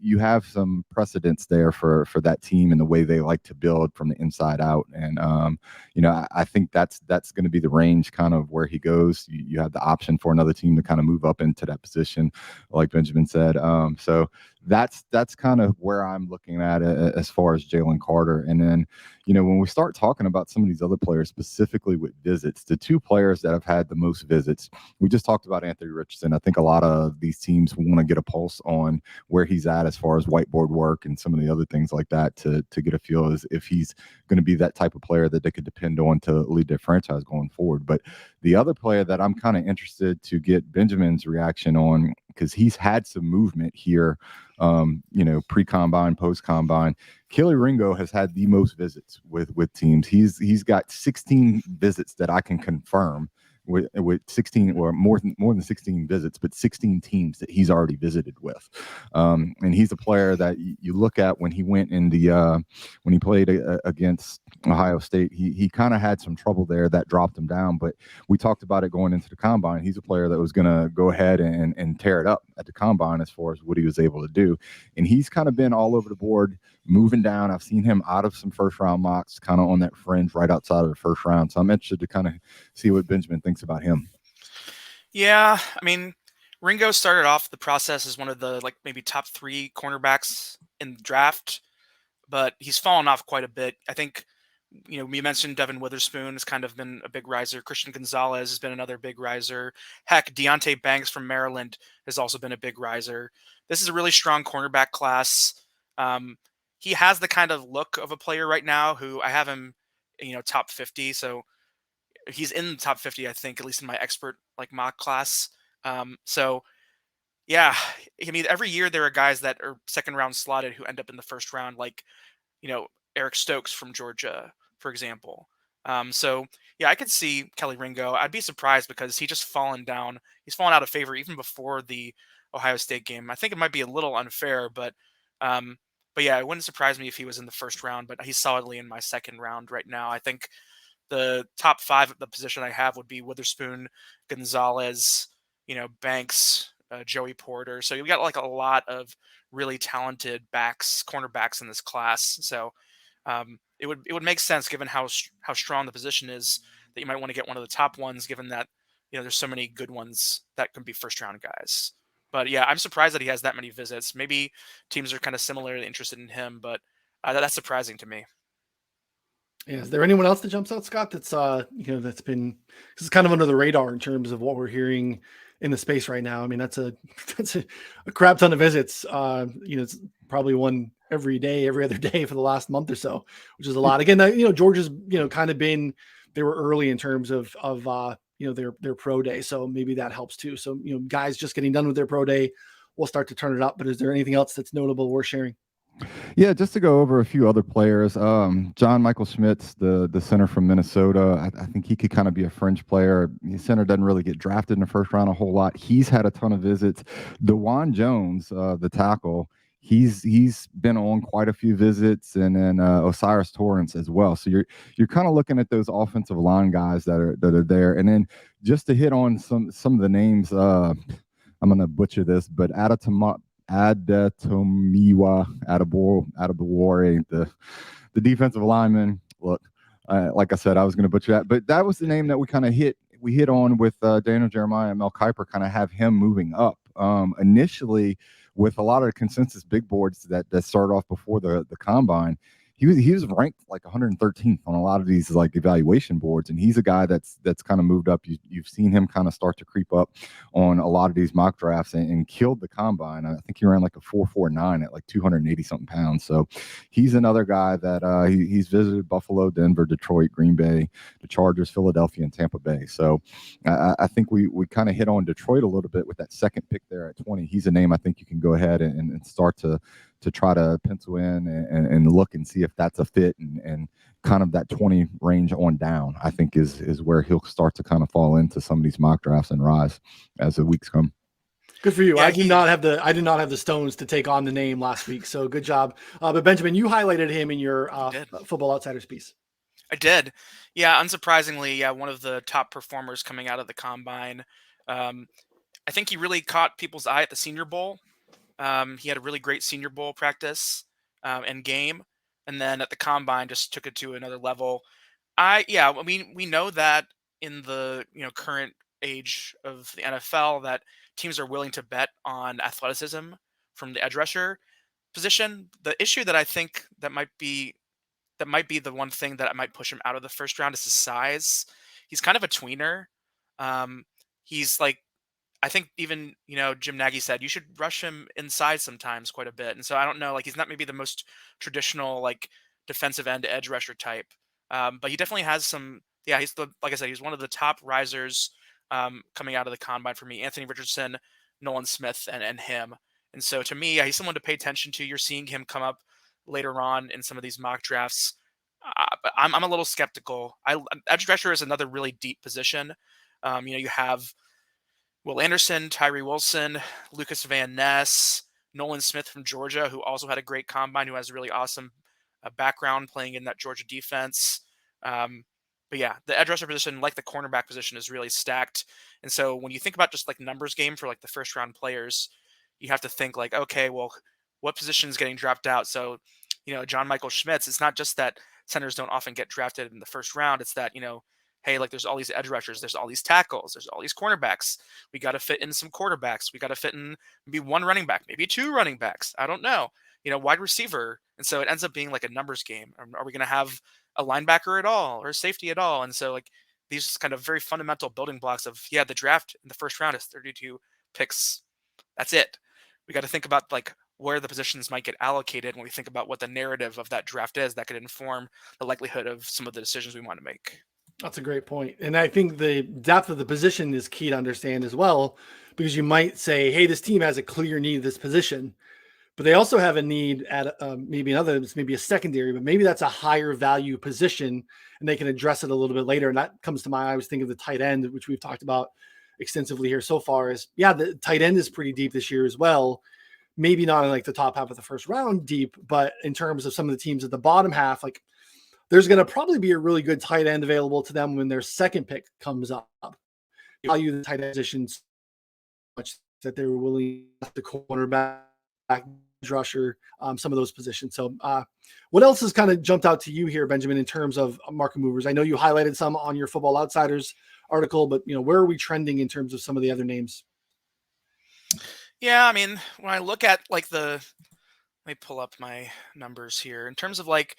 some precedents there for that team and the way they like to build from the inside out. And I think that's going to be the range kind of where he goes. You have the option for another team to kind of move up into that position, like Benjamin said. So that's kind of where I'm looking at it as far as Jalen Carter. And then, when we start talking about some of these other players, specifically with visits, the 2 players that have had the most visits, we just talked about Anthony Richardson. I think a lot of these teams want to get a pulse on where he's at as far as whiteboard work and some of the other things like that to get a feel as if he's going to be that type of player that they could depend on to lead their franchise going forward. But the other player that I'm kind of interested to get Benjamin's reaction on, because he's had some movement here, pre-combine, post-combine. Kelee Ringo has had the most visits with teams. He's got 16 visits that I can confirm with 16 or more than 16 visits, but 16 teams that he's already visited with. And he's a player that you look at when he went in when he played against Ohio State, he kind of had some trouble there that dropped him down, but we talked about it going into the combine. He's a player that was going to go ahead and tear it up at the combine as far as what he was able to do. And he's kind of been all over the board, moving down. I've seen him out of some first round mocks, kind of on that fringe right outside of the first round. So I'm interested to kind of see what Benjamin thinks about him. Yeah, I mean, Ringo started off the process as one of the maybe top 3 cornerbacks in the draft, but he's fallen off quite a bit. I think, we mentioned Devin Witherspoon has kind of been a big riser. Christian Gonzalez has been another big riser. Heck, Deontay Banks from Maryland has also been a big riser. This is a really strong cornerback class. He has the kind of look of a player right now who I have him, top 50. So he's in the top 50, I think, at least in my expert mock class. So yeah, I mean, every year there are guys that are second round slotted who end up in the first round, like, Eric Stokes from Georgia, for example. So yeah, I could see Kelee Ringo. I'd be surprised because he's fallen out of favor even before the Ohio State game. I think it might be a little unfair, but yeah, it wouldn't surprise me if he was in the first round, but he's solidly in my second round right now. I think the top 5 at the position I have would be Witherspoon, Gonzalez, Banks, Joey Porter. So you've got like a lot of really talented cornerbacks in this class. So it would make sense given how strong the position is that you might want to get one of the top ones, given that there's so many good ones that can be first round guys. But yeah, I'm surprised that he has that many visits. Maybe teams are kind of similarly interested in him, but that's surprising to me. Yeah, is there anyone else that jumps out, Scott? That's that's been, this is kind of under the radar in terms of what we're hearing in the space right now. I mean, that's a crap ton of visits. It's probably one every day, every other day for the last month or so, which is a lot. Again, Georgia's kind of been, they were early in terms of their pro day, so maybe that helps too. So guys just getting done with their pro day, we'll start to turn it up. But is there anything else that's notable worth sharing? Yeah, just to go over a few other players. John Michael Schmitz, the center from Minnesota. I think he could kind of be a fringe player. The center doesn't really get drafted in the first round a whole lot. He's had a ton of visits. DeJuan Jones, the tackle, he's been on quite a few visits, and then Osiris Torrance as well. So you're kind of looking at those offensive line guys that are there. And then just to hit on some of the names, I'm gonna butcher this, but Adetomiwa Adebawore, the defensive lineman. Look, like I said, I was going to butcher that, but that was the name that we hit on with Daniel Jeremiah and Mel Kiper, kind of have him moving up. Initially, with a lot of the consensus big boards that started off before the combine, he was ranked like 113th on a lot of these like evaluation boards, and he's a guy that's kind of moved up. You've seen him kind of start to creep up on a lot of these mock drafts and killed the combine. I think he ran like a 4.49 at like 280 something pounds. So he's another guy that he's visited Buffalo, Denver, Detroit, Green Bay, the Chargers, Philadelphia, and Tampa Bay. So I think we kind of hit on Detroit a little bit with that second pick there at 20. He's a name I think you can go ahead and start to try to pencil in and look and see if that's a fit, and kind of that 20 range on down, I think is where he'll start to kind of fall into some of these mock drafts and rise as the weeks come. Good for you. Yeah, I did not have the stones to take on the name last week, so good job. But Benjamin, you highlighted him in your Football Outsiders piece. I did. Yeah, unsurprisingly, one of the top performers coming out of the combine. I think he really caught people's eye at the Senior Bowl. He had a really great Senior Bowl practice and game, and then at the combine just took it to another level. We know that in the current age of the NFL that teams are willing to bet on athleticism from the edge rusher position. The issue that I think that might be the one thing that might push him out of the first round is his size. He's kind of a tweener. He's like, I think even, Jim Nagy said you should rush him inside sometimes quite a bit. And so I don't know, like he's not maybe the most traditional like defensive end edge rusher type. But he definitely has some, like I said, he's one of the top risers coming out of the combine for me. Anthony Richardson, Nolan Smith, and him. And so to me, he's someone to pay attention to. You're seeing him come up later on in some of these mock drafts. But I'm a little skeptical. Edge rusher is another really deep position. You have Will Anderson, Tyree Wilson, Lucas Van Ness, Nolan Smith from Georgia, who also had a great combine, who has a really awesome background playing in that Georgia defense. But yeah, the edge rusher position, like the cornerback position, is really stacked. And so when you think about just like numbers game for like the first round players, you have to think like, okay, well, what position is getting dropped out? So, John Michael Schmitz, it's not just that centers don't often get drafted in the first round. It's that, hey, like there's all these edge rushers, there's all these tackles, there's all these cornerbacks. We got to fit in some quarterbacks. We got to fit in maybe one running back, maybe two running backs. I don't know, wide receiver. And so it ends up being like a numbers game. Are we going to have a linebacker at all or a safety at all? And so like these kind of very fundamental building blocks of, the draft in the first round is 32 picks. That's it. We got to think about like where the positions might get allocated when we think about what the narrative of that draft is that could inform the likelihood of some of the decisions we want to make. That's a great point. And I think the depth of the position is key to understand as well, because you might say, hey, this team has a clear need at this position, but they also have a need at maybe a secondary, but maybe that's a higher value position and they can address it a little bit later. And that comes to mind. I was thinking of the tight end, which we've talked about extensively here so far, is the tight end is pretty deep this year as well. Maybe not in like the top half of the first round deep, but in terms of some of the teams at the bottom half, like there's going to probably be a really good tight end available to them when their second pick comes up. Value the tight end position so much that they were willing to cornerback, rusher, some of those positions. So what else has kind of jumped out to you here, Benjamin, in terms of market movers? I know you highlighted some on your Football Outsiders article, but where are we trending in terms of some of the other names? Yeah, I mean, when I look at like let me pull up my numbers here in terms of like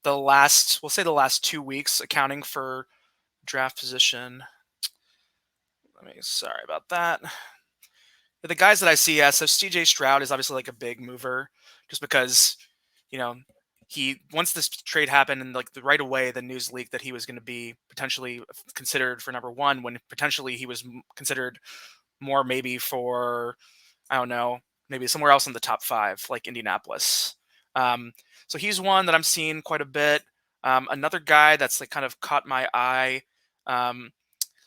we'll say the last 2 weeks accounting for draft position. Sorry about that. The guys that I see, so CJ Stroud is obviously like a big mover just because, once this trade happened and like right away, the news leaked that he was going to be potentially considered for number 1 when potentially he was considered more maybe for, I don't know, maybe somewhere else in the top 5, like Indianapolis. So he's one that I'm seeing quite a bit. Another guy that's like kind of caught my eye.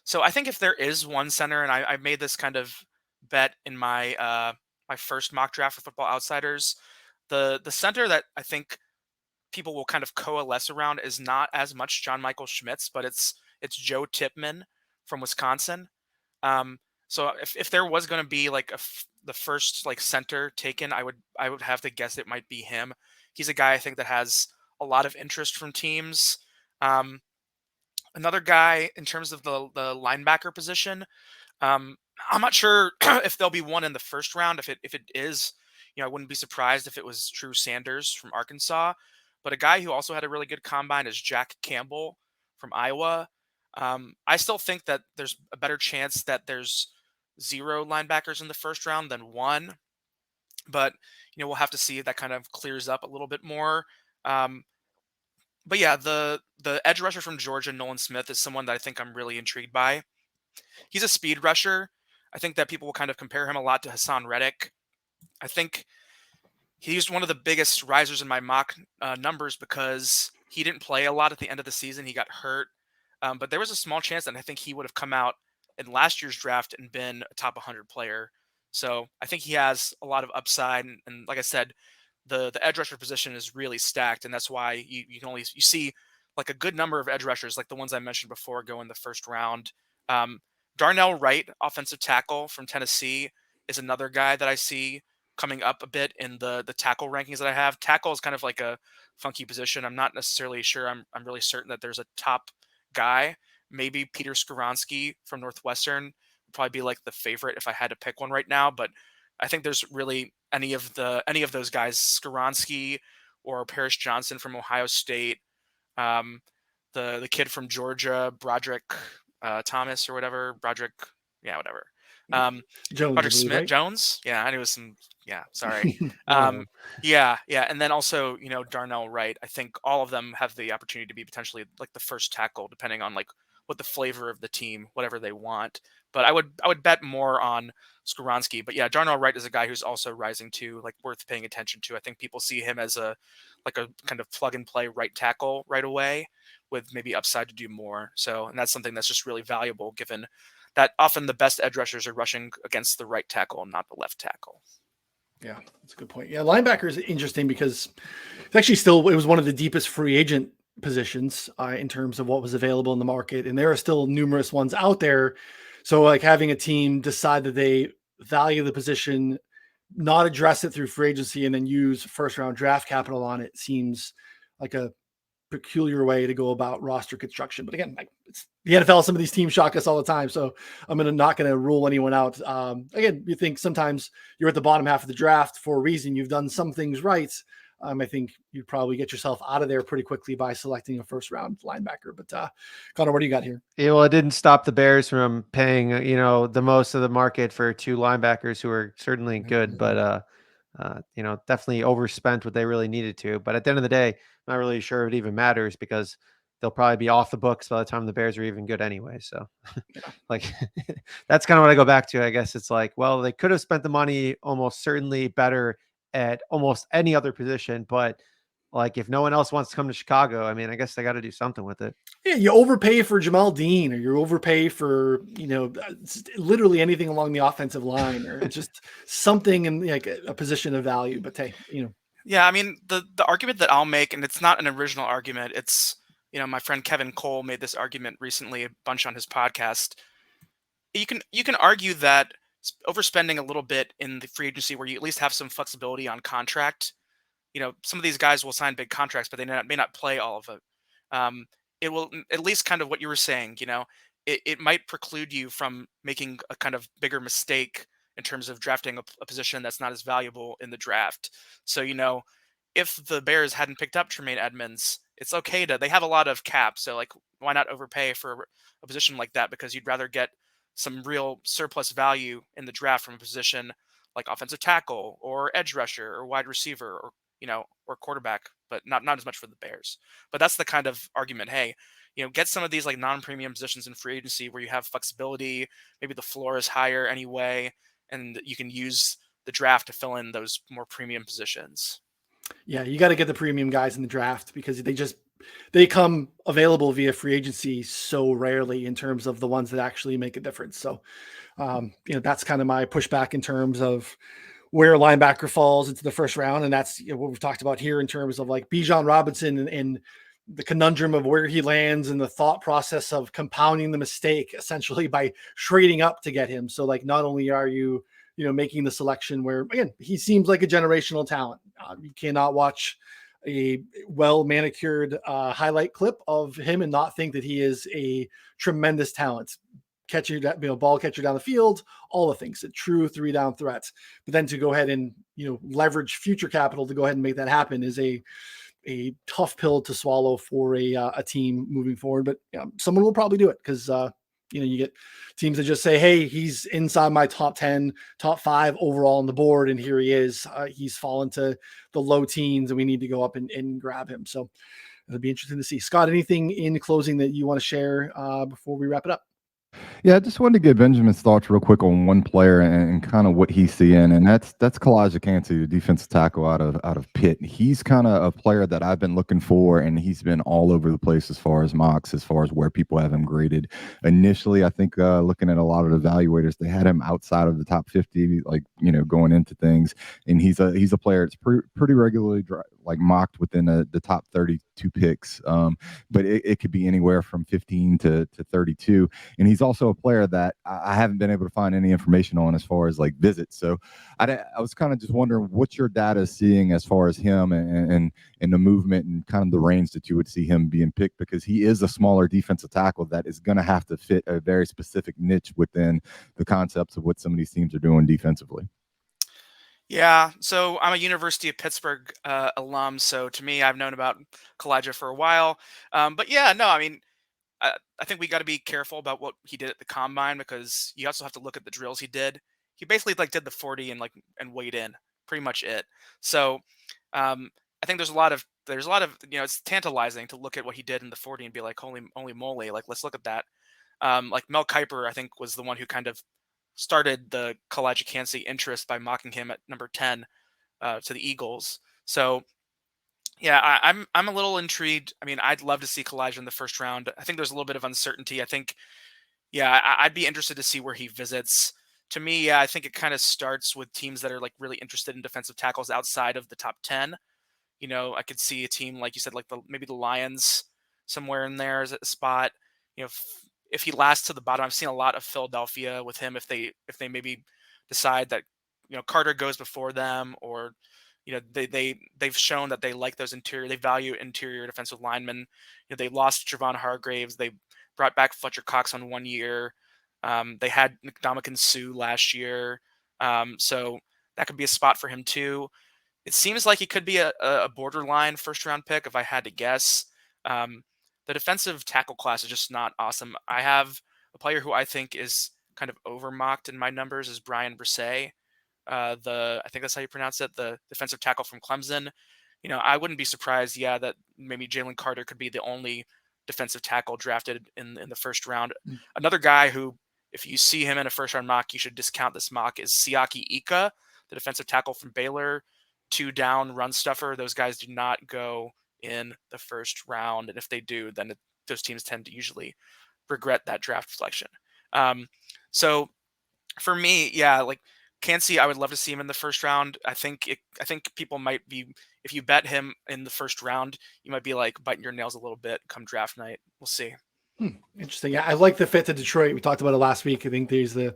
So I think if there is one center, and I made this kind of bet in my my first mock draft for Football Outsiders, the center that I think people will kind of coalesce around is not as much John Michael Schmitz, but it's Joe Tipman from Wisconsin. So if there was going to be like the first like center taken, I would have to guess it might be him. He's a guy I think that has a lot of interest from teams. Another guy in terms of the linebacker position, I'm not sure if there'll be one in the first round. If it is, I wouldn't be surprised if it was Drew Sanders from Arkansas. But a guy who also had a really good combine is Jack Campbell from Iowa. I still think that there's a better chance that there's 0 linebackers in the first round than 1. But, we'll have to see if that kind of clears up a little bit more. But yeah, the edge rusher from Georgia, Nolan Smith, is someone that I think I'm really intrigued by. He's a speed rusher. I think that people will kind of compare him a lot to Hassan Reddick. I think he's one of the biggest risers in my mock numbers because he didn't play a lot at the end of the season. He got hurt. But there was a small chance that I think he would have come out in last year's draft and been a top 100 player. So I think he has a lot of upside. And like I said, the edge rusher position is really stacked. And that's why you see like a good number of edge rushers, like the ones I mentioned before, go in the first round. Darnell Wright, offensive tackle from Tennessee, is another guy that I see coming up a bit in the tackle rankings that I have. Tackle is kind of like a funky position. I'm not necessarily sure. I'm really certain that there's a top guy. Maybe Peter Skoronski from Northwestern would probably be like the favorite if I had to pick one right now. But I think there's really any of those guys, Skoronski or Paris Johnson from Ohio State, the kid from Georgia, Broderick Thomas or whatever, Broderick, yeah, whatever. Jones, Broderick Smith, right? Jones, yeah, I knew it was some, yeah, sorry. No. Yeah, and then also Darnell Wright. I think all of them have the opportunity to be potentially like the first tackle, depending on like what the flavor of the team, whatever they want. But I would bet more on Skoronski. But yeah, Darnell Wright is a guy who's also rising too, like worth paying attention to. I think people see him as a kind of plug and play right tackle right away with maybe upside to do more. So, and that's something that's just really valuable given that often the best edge rushers are rushing against the right tackle and not the left tackle. Yeah, that's a good point. Yeah, linebacker is interesting because it's actually it was one of the deepest free agent positions in terms of what was available in the market. And there are still numerous ones out there. So like having a team decide that they value the position, not address it through free agency, and then use first round draft capital on it seems like a peculiar way to go about roster construction. But again, it's the NFL. Some of these teams shock us all the time, so I'm not going to rule anyone out. Again, you think sometimes you're at the bottom half of the draft for a reason. You've done some things right. I think you'd probably get yourself out of there pretty quickly by selecting a first round linebacker. But Connor, what do you got here? Yeah, well, it didn't stop the Bears from paying, the most of the market for 2 linebackers who are certainly good, but definitely overspent what they really needed to. But at the end of the day, I'm not really sure it even matters because they'll probably be off the books by the time the Bears are even good anyway. So like that's kind of what I go back to. I guess it's like, well, they could have spent the money almost certainly better at almost any other position, but like if no one else wants to come to Chicago, I mean, I guess they got to do something with it. Yeah, you overpay for Jamal Dean, or you overpay for literally anything along the offensive line, or just something in like a position of value. But hey, Yeah, I mean the argument that I'll make, and it's not an original argument. It's my friend Kevin Cole made this argument recently a bunch on his podcast. You can argue that overspending a little bit in the free agency where you at least have some flexibility on contract. Some of these guys will sign big contracts, but they may not play all of it. It will at least kind of what you were saying, it might preclude you from making a kind of bigger mistake in terms of drafting a position that's not as valuable in the draft. So, if the Bears hadn't picked up Tremaine Edmonds, it's okay they have a lot of cap. So like, why not overpay for a position like that? Because you'd rather get some real surplus value in the draft from a position like offensive tackle or edge rusher or wide receiver or quarterback, but not as much for the Bears. But that's the kind of argument. Hey, get some of these like non-premium positions in free agency where you have flexibility. Maybe the floor is higher anyway, and you can use the draft to fill in those more premium positions. Yeah, you got to get the premium guys in the draft because they come available via free agency so rarely in terms of the ones that actually make a difference. So, that's kind of my pushback in terms of where a linebacker falls into the first round. And that's what we've talked about here in terms of like Bijan Robinson and the conundrum of where he lands and the thought process of compounding the mistake essentially by trading up to get him. So like, not only are you, making the selection where, again, he seems like a generational talent. You cannot watch a well-manicured highlight clip of him and not think that he is a tremendous talent. Ball catcher down the field, all the things, a true 3-down threat. But then to go ahead and, leverage future capital to go ahead and make that happen is a tough pill to swallow for a team moving forward. But someone will probably do it because, you get teams that just say, hey, he's inside my top 10, top 5 overall on the board. And here he is. He's fallen to the low teens and we need to go up and grab him. So it'll be interesting to see. Scott, anything in closing that you want to share before we wrap it up? Yeah, I just wanted to get Benjamin's thoughts real quick on one player and kind of what he's seeing, and that's Calijah Kancey, the defensive tackle out of Pitt. He's kind of a player that I've been looking for, and he's been all over the place as far as mocks, as far as where people have him graded. Initially, I think looking at a lot of the evaluators, they had him outside of the top 50, like going into things, and he's a player that's pretty regularly mocked within the top 32 picks, but it could be anywhere from 15 to 32, and he's also a player that I haven't been able to find any information on as far as like visits. So I was kind of just wondering what your data is seeing as far as him and the movement and kind of the range that you would see him being picked, because he is a smaller defensive tackle that is going to have to fit a very specific niche within the concepts of what some of these teams are doing defensively. Yeah, so I'm a University of Pittsburgh alum, so to me, I've known about Calijah for a while. But yeah, no, I mean, I think we got to be careful about what he did at the combine, because you also have to look at the drills he did. He basically did the 40 and weighed in, pretty much it. So I think there's a lot of it's tantalizing to look at what he did in the 40 and be like, holy moly, like let's look at that. Like Mel Kiper, I think, was the one who kind of started the Calijah Kancey interest by mocking him at number 10 to the Eagles. So yeah, I'm a little intrigued. I mean, I'd love to see Calijah in the first round. I think there's a little bit of uncertainty. I think, yeah, I'd be interested to see where he visits. To me, yeah, I think it kind of starts with teams that are like really interested in defensive tackles outside of the top 10. I could see a team, like you said, like maybe the Lions somewhere in there as a spot. If he lasts to the bottom, I've seen a lot of Philadelphia with him. If they maybe decide that Carter goes before them, or they've shown that they like they value interior defensive linemen. They lost Javon Hargraves. They brought back Fletcher Cox on 1 year. They had Ndamukong Suh last year. So that could be a spot for him too. It seems like he could be a borderline first round pick if I had to guess. The defensive tackle class is just not awesome. I have a player who I think is kind of overmocked in my numbers is Brian Brisset. I think that's how you pronounce it, the defensive tackle from Clemson. I wouldn't be surprised, that maybe Jalen Carter could be the only defensive tackle drafted in the first round. Another guy who, if you see him in a first round mock, you should discount this mock, is Siaki Ika, the defensive tackle from Baylor, 2-down run stuffer. Those guys do not go in the first round, and if they do, then those teams tend to usually regret that draft selection. So for me, like Kancey, I would love to see him in the first round. I think people might be, if you bet him in the first round, you might be like biting your nails a little bit come draft night. We'll see. Interesting. Yeah, I like the fit to Detroit. We talked about it last week. I think there's the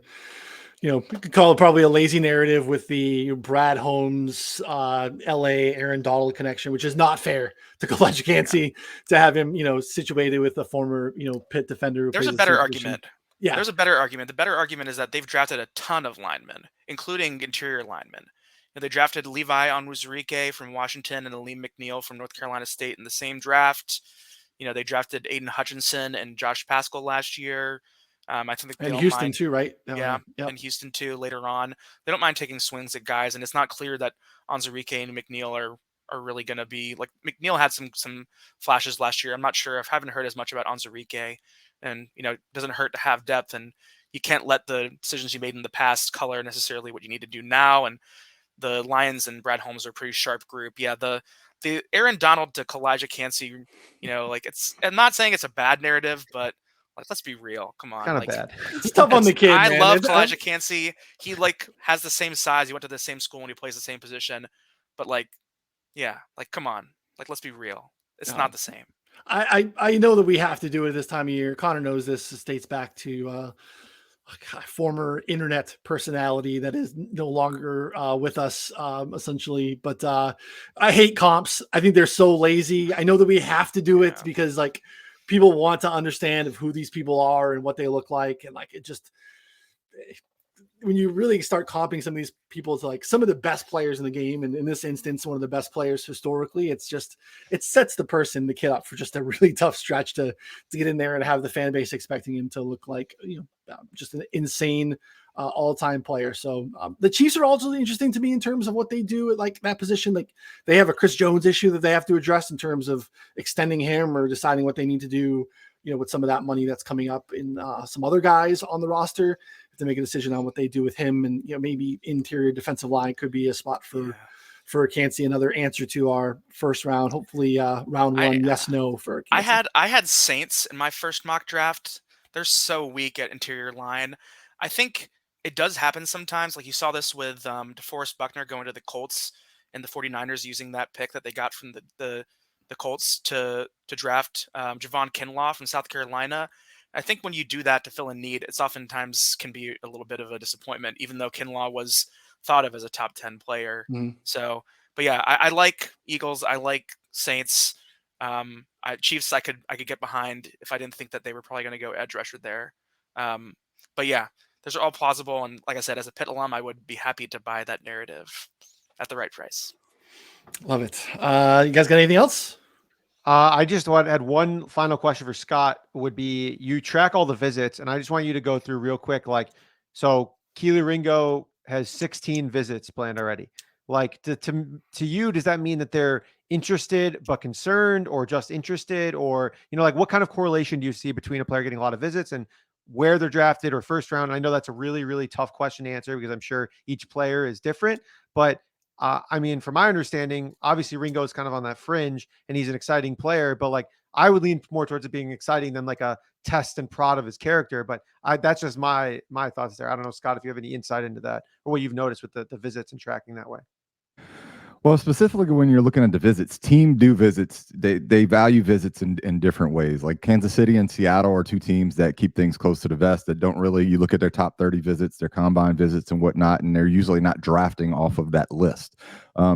you could call it probably a lazy narrative with the Brad Holmes, LA Aaron Donald connection, which is not fair to Kalijah Cancey to have him, situated with a former, Pitt defender. Who There's plays a better the same position. argument. Yeah. There's a better argument. The better argument is that they've drafted a ton of linemen, including interior linemen. They drafted Levi Onwuzurike from Washington and Aleem McNeil from North Carolina State in the same draft. They drafted Aiden Hutchinson and Josh Pascal last year. I think and Houston too, right? Yeah, and Houston too later on. They don't mind taking swings at guys, and it's not clear that Onwuzurike and McNeil are really going to be like McNeil had some flashes last year. I'm not sure. I haven't heard as much about Onwuzurike, and it doesn't hurt to have depth, and you can't let the decisions you made in the past color necessarily what you need to do now. And the Lions and Brad Holmes are a pretty sharp group. Yeah, the Aaron Donald to Calijah Cancey, I'm not saying it's a bad narrative, but let's be real. Come on. Kind of bad. It's tough on the kid. I man. love Calijah Cancey. He has the same size. He went to the same school and he plays the same position. But come on. Let's be real. It's not the same. I know that we have to do it this time of year. Connor knows this. It dates back to a former internet personality that is no longer with us, essentially. But I hate comps. I think they're so lazy. I know that we have to do it because people want to understand of who these people are and what they look like. And it just, when you really start comping some of these people to some of the best players in the game, and in this instance, one of the best players historically, it sets the kid up for just a really tough stretch to get in there and have the fan base expecting him to look like, just an insane all-time player. So the Chiefs are also interesting to me in terms of what they do at that position. They have a Chris Jones issue that they have to address in terms of extending him or deciding what they need to do, with some of that money that's coming up in some other guys on the roster to make a decision on what they do with him. And, maybe interior defensive line could be a spot for Kancey, another answer to our first round, hopefully round one, yes, no for Kancey. I had Saints in my first mock draft. They're so weak at interior line. I think it does happen sometimes. You saw this with DeForest Buckner going to the Colts and the 49ers using that pick that they got from the Colts to draft Javon Kinlaw from South Carolina. I think when you do that to fill a need, it's oftentimes can be a little bit of a disappointment, even though Kinlaw was thought of as a top 10 player. Mm-hmm. So, but yeah, I like Eagles. I like Saints. Chiefs, I could get behind if I didn't think that they were probably going to go edge rusher there. But yeah, those are all plausible. And like I said, as a Pitt alum, I would be happy to buy that narrative at the right price. Love it. You guys got anything else? I just had one final question for Scott. Would be, you track all the visits, and I just want you to go through real quick. So Kelee Ringo has 16 visits planned already. To you, does that mean that they're interested but concerned, or just interested, or what kind of correlation do you see between a player getting a lot of visits and where they're drafted or first round? And I know that's a really, really tough question to answer because I'm sure each player is different, but from my understanding, obviously Ringo is kind of on that fringe and he's an exciting player, but I would lean more towards it being exciting than a test and prod of his character. But that's just my thoughts there. I don't know, Scott, if you have any insight into that or what you've noticed with the visits and tracking that way. Well, specifically when you're looking at the visits, team do visits. They value visits in different ways. Like Kansas City and Seattle are two teams that keep things close to the vest, that don't really, you look at their top 30 visits, their combine visits and whatnot, and they're usually not drafting off of that list.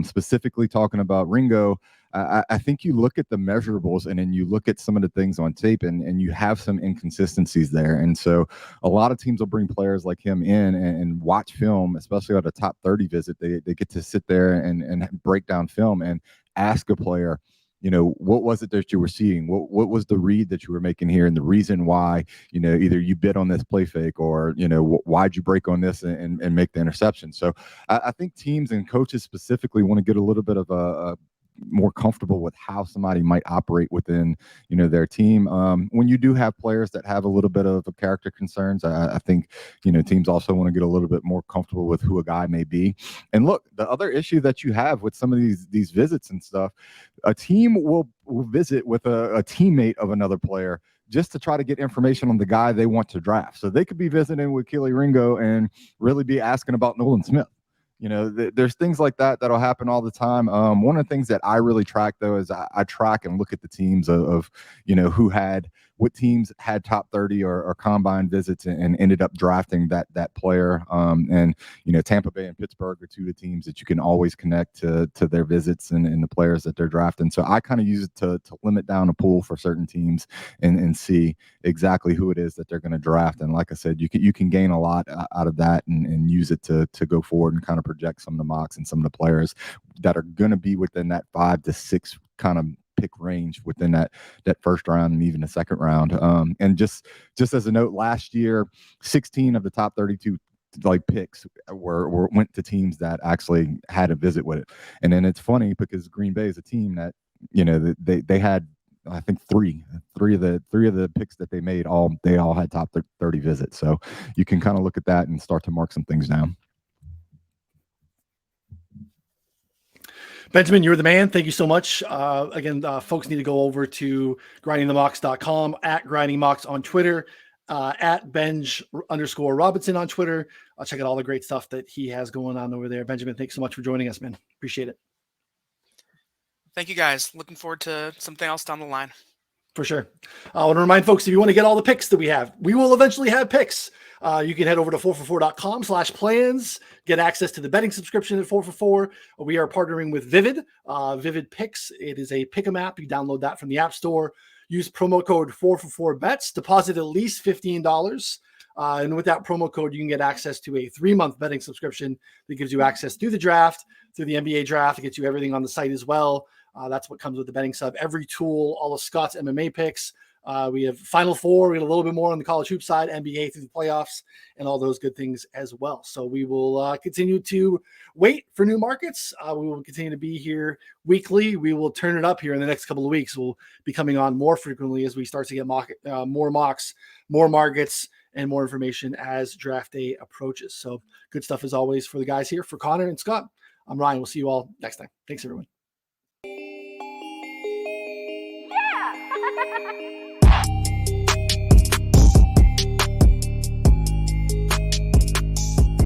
Specifically talking about Ringo, I think you look at the measurables and then you look at some of the things on tape and you have some inconsistencies there. And so a lot of teams will bring players like him in and watch film, especially at a top 30 visit. They get to sit there and break down film and ask a player, what was it that you were seeing? What was the read that you were making here? And the reason why, either you bid on this play fake or, why'd you break on this and make the interception? So I think teams and coaches specifically want to get a little bit of a more comfortable with how somebody might operate within, their team. When you do have players that have a little bit of character concerns, I think, teams also want to get a little bit more comfortable with who a guy may be. And look, the other issue that you have with some of these visits and stuff, a team will visit with a teammate of another player just to try to get information on the guy they want to draft. So they could be visiting with Kelee Ringo and really be asking about Nolan Smith. There's things like that'll happen all the time. One of the things that I really track, though, is I track and look at the teams of who had what teams had top 30 or combine visits and ended up drafting that player. And Tampa Bay and Pittsburgh are two of the teams that you can always connect to their visits and the players that they're drafting. So I kind of use it to limit down a pool for certain teams and see exactly who it is that they're going to draft. And like I said, you can gain a lot out of that and use it to go forward and kind of project some of the mocks and some of the players that are going to be within that 5 to 6 kind of pick range within that first round and even the second round. And just as a note, last year, 16 of the top 32 picks went to teams that actually had a visit with it. And then it's funny because Green Bay is a team that they had, I think three of the picks that they made all had top 30 visits. So you can kind of look at that and start to mark some things down. Benjamin, you're the man. Thank you so much. Again, folks need to go over to grindingthemocks.com, at grindingmocks on Twitter, at Benj_Robinson on Twitter. I'll check out all the great stuff that he has going on over there. Benjamin, thanks so much for joining us, man. Appreciate it. Thank you, guys. Looking forward to something else down the line. For sure. I want to remind folks, if you want to get all the picks that we have, we will eventually have picks. You can head over to 4for4.com/plans, get access to the betting subscription at 4for4. We are partnering with Vivid, Vivid Picks. It is a pick 'em app. You download that from the App Store. Use promo code 4for4bets, deposit at least $15. And with that promo code, you can get access to a 3-month betting subscription that gives you access through the draft, through the NBA draft. It gets you everything on the site as well. That's what comes with the betting sub. Every tool, all of Scott's MMA picks. We have Final Four. We have a little bit more on the college hoop side, NBA through the playoffs, and all those good things as well. So we will continue to wait for new markets. We will continue to be here weekly. We will turn it up here in the next couple of weeks. We'll be coming on more frequently as we start to get more mocks, more markets, and more information as draft day approaches. So good stuff as always for the guys here. For Connor and Scott, I'm Ryan. We'll see you all next time. Thanks, everyone.